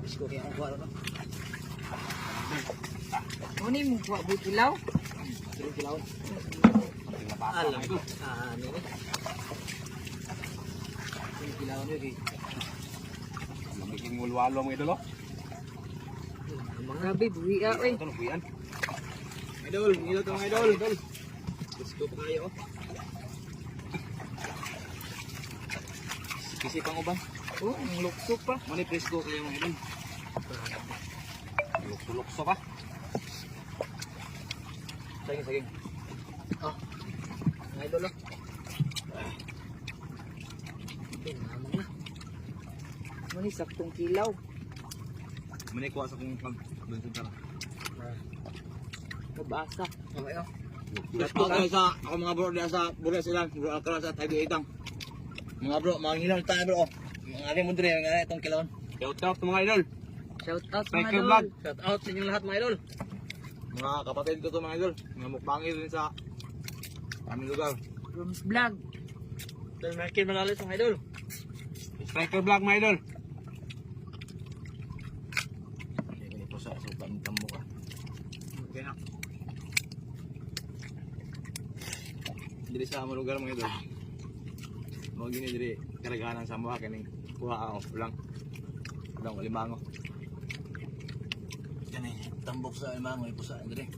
Isko kaya ang kuha na. Ano yung buwa butilaw? Pero kilaw. Alam ko. Ano eh. Yung kilaw nyo eh. Magiging mulwalo mga idol, oh. Grabe, buwi ah, oy. Ito, nabuyan. Idol, ilaw ito mga idol. Isko pa kayo. Kisi pang uban. Oh, ang luksok pa. Mani presko kayo mga idol. Lukso-lukso pa. Saging. Oh. Mga idol oh. Pinamang na. Mani saktong kilaw. Manikuha sa kong pag-bensin ka lang. Mabasa. Okay oh. Presko kayo sa ako mga bro diya sa Buras ilan. Bro Alcala sa Tago Itang. Mga bro, mga ngilaw tayo bro oh. Mga ari mo dire, mga itong kilawon. Shout out mga idol. Shout out mga Striker idol. Vlog. Shout out sa inyong lahat mga idol. Mga kapatid ko to mga idol. Mga mukbangir din sa aming lugar. Rooms Vlog. Dahil Michael Manales mga idol. Striker Vlog mga idol. Ito sa sukan ng tambo ka. Okay na. Diri sa among lugar mga idol. Mo gini diri karaganan sa mga kining kuha ako ulang. Ulang limango. Yan eh, tambok sa imango, ipusa. Dire.